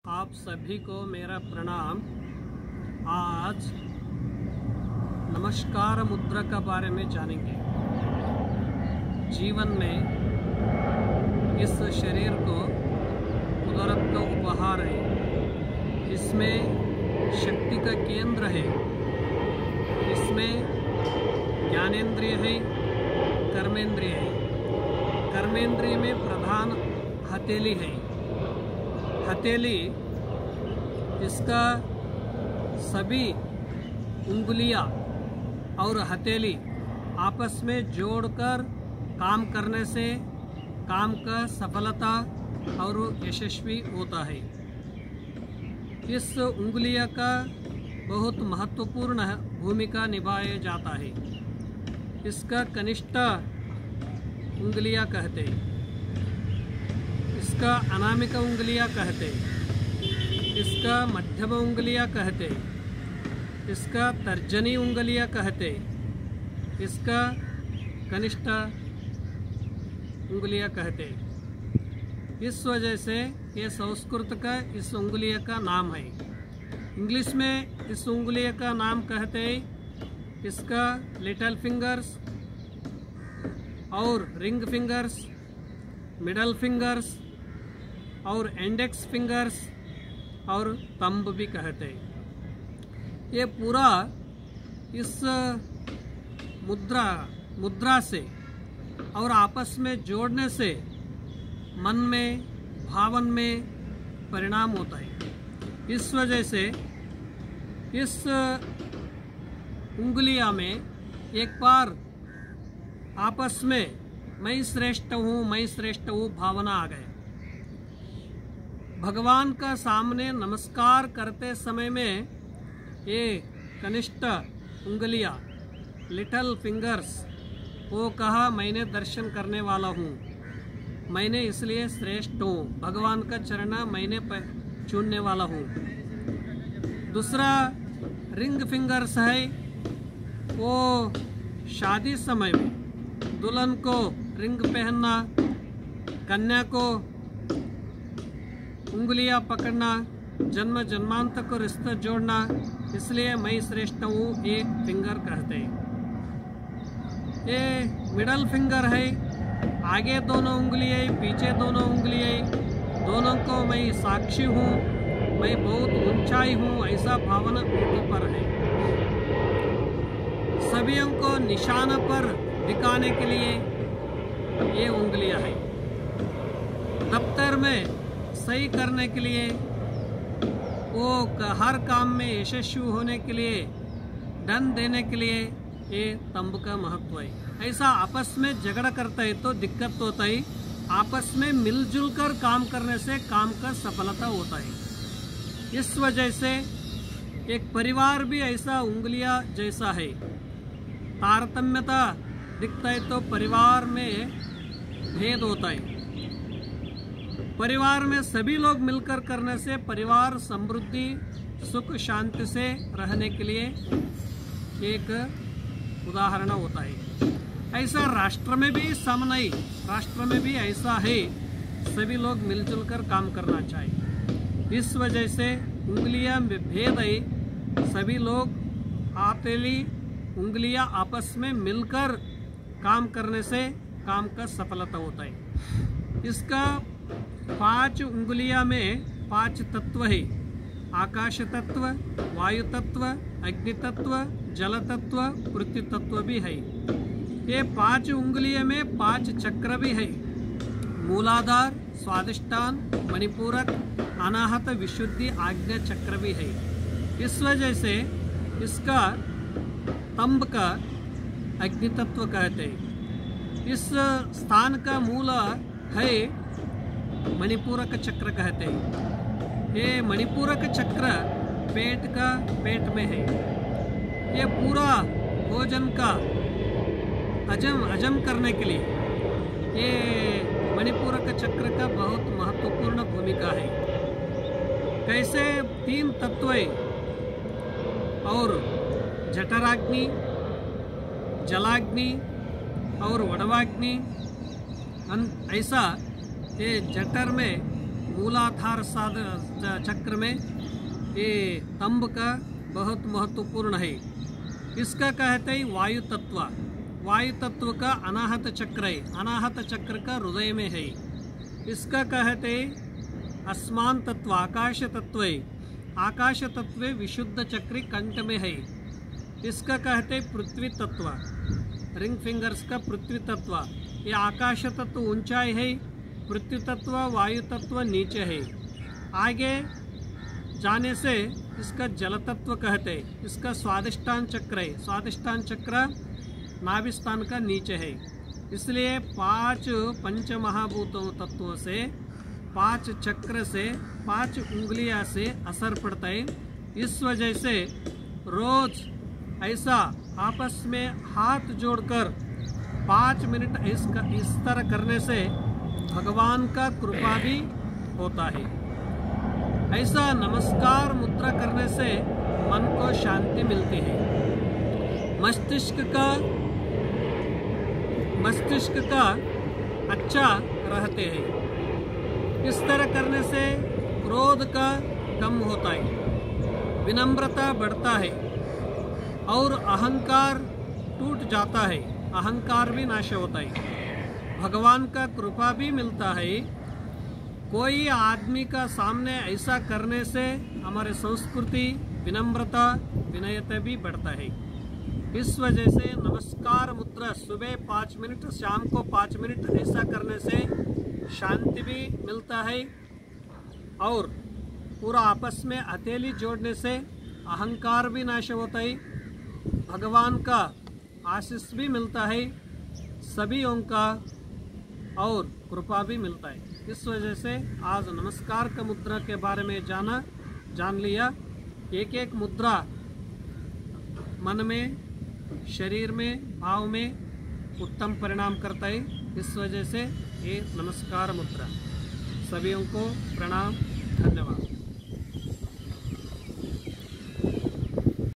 आप सभी को मेरा प्रणाम। आज नमस्कार मुद्रा के बारे में जानेंगे। जीवन में इस शरीर को कुदरत का उपहार है। इसमें शक्ति का केंद्र है। इसमें ज्ञानेंद्रिय है, कर्मेंद्रिय है। कर्मेंद्रिय में प्रधान हथेली है। हथेली इसका सभी उंगलियां और हथेली आपस में जोड़कर काम करने से काम का सफलता और यशस्वी होता है। इस उंगलियां का बहुत महत्वपूर्ण भूमिका निभाया जाता है। इसका कनिष्ठ उंगलियां कहते हैं, इसका अनामिका उंगलियां कहते, इसका मध्यम उंगलियां कहते, इसका तर्जनी उंगलियां कहते, इसका कनिष्ठ उंगलियां कहते। इस वजह से ये संस्कृत का इस उंगलियों का नाम है। इंग्लिश में इस उंगलियों का नाम कहते हैं, इसका लिटिल फिंगर्स और रिंग फिंगर्स, मिडल फिंगर्स और इंडेक्स फिंगर्स और थंब भी कहते हैं। ये पूरा इस मुद्रा से और आपस में जोड़ने से मन में, भावन में परिणाम होता है। इस वजह से इस उंगलियां में एक बार आपस में मैं श्रेष्ठ हूँ भावना आ गए। भगवान का सामने नमस्कार करते समय में ये कनिष्ठ उंगलियां, लिटिल फिंगर्स, वो कहा मैंने दर्शन करने वाला हूँ, मैंने इसलिए श्रेष्ठ हूँ, भगवान का चरण मैंने छूने वाला हूँ। दूसरा रिंग फिंगर्स है, वो शादी समय में दुल्हन को रिंग पहनना, कन्या को उंगलियां पकड़ना, जन्म जन्मांतर को रिश्ता जोड़ना, इसलिए मैं श्रेष्ठ हूँ, एक फिंगर कहते हैं। ये मिडल फिंगर है, आगे दोनों उंगलियां, पीछे दोनों उंगलियां, दोनों को मैं साक्षी हूँ, मैं बहुत ऊंचाई हूँ, ऐसा भावना उनके पर है। सभी को निशान पर दिखाने के लिए ये उंगलियां है। दफ्तर में सही करने के लिए, वो हर काम में यशस्वी होने के लिए, दंड देने के लिए ये तंब का महत्व है। ऐसा आपस में झगड़ा करता है तो दिक्कत होता है। आपस में मिलजुल कर काम करने से काम का सफलता होता है। इस वजह से एक परिवार भी ऐसा उंगलियां जैसा है। तारतम्यता दिखता है तो परिवार में भेद होता है। परिवार में सभी लोग मिलकर करने से परिवार समृद्धि, सुख, शांति से रहने के लिए एक उदाहरण होता है। ऐसा राष्ट्र में भी समन्वय, राष्ट्र में भी ऐसा है, सभी लोग मिलजुल कर काम करना चाहिए। इस वजह से उंगलियां में भेद है, सभी लोग हथेली उंगलियां आपस में मिलकर काम करने से काम का सफलता होता है। इसका 5 उंगलियां में 5 तत्व है। आकाश तत्व, वायु तत्व, अग्नि तत्व, जल तत्व, पृथ्वी तत्व भी है। ये 5 उंगलियों में 5 चक्र भी है। मूलाधार, स्वादिष्ठान, मणिपूरक, अनाहत, विशुद्धि, आज्ञा चक्र भी है। इस वजह से इसका तंब का अग्नि तत्व कहते हैं। इस स्थान का मूल है मणिपूरक चक्र कहते हैं। ये मणिपूरक चक्र पेट में है। ये पूरा भोजन का हजम करने के लिए ये मणिपूरक चक्र का बहुत महत्वपूर्ण भूमिका है। कैसे 3 तत्व और जठराग्नि, जलाग्नि और वड़वाग्नि, ऐसा ये जठर में मूलाधार चक्र में ये तंब का बहुत महत्वपूर्ण है। इसका कहते हैं वायु तत्व। वायु तत्व का अनाहत चक्र है, अनाहत चक्र का हृदय में है। इसका कहते हैं आसमान तत्व, आकाश तत्व है। आकाश तत्व विशुद्ध चक्री कंठ में है। इसका कहते हैं पृथ्वी तत्व, रिंग फिंगर्स का पृथ्वी तत्व। ये आकाश तत्व ऊंचाई है, पृथ्वी तत्व वायु तत्व नीचे है। आगे जाने से इसका जल तत्व कहते हैं। इसका स्वादिष्टान चक्र है, स्वादिष्टान चक्र नाभिस्थान का नीचे है। इसलिए 5 पंच महाभूतों तत्वों से, 5 चक्र से, 5 उंगलियां से असर पड़ता है। इस वजह से रोज ऐसा आपस में हाथ जोड़कर 5 मिनट इस तरह करने से भगवान का कृपा भी होता है। ऐसा नमस्कार मुद्रा करने से मन को शांति मिलती है। मस्तिष्क का अच्छा रहते हैं। इस तरह करने से क्रोध का कम होता है, विनम्रता बढ़ता है और अहंकार टूट जाता है, अहंकार भी नाश होता है। भगवान का कृपा भी मिलता है। कोई आदमी का सामने ऐसा करने से हमारे संस्कृति, विनम्रता, विनयता भी बढ़ता है। इस वजह से नमस्कार मुद्रा सुबह 5 मिनट, शाम को 5 मिनट ऐसा करने से शांति भी मिलता है और पूरा आपस में हथेली जोड़ने से अहंकार भी नाश होता है। भगवान का आशीष भी मिलता है सभी का और कृपा भी मिलता है। इस वजह से आज नमस्कार का मुद्रा के बारे में जान लिया। एक एक मुद्रा मन में, शरीर में, भाव में उत्तम परिणाम करता है। इस वजह से ये नमस्कार मुद्रा। सभी को प्रणाम, धन्यवाद।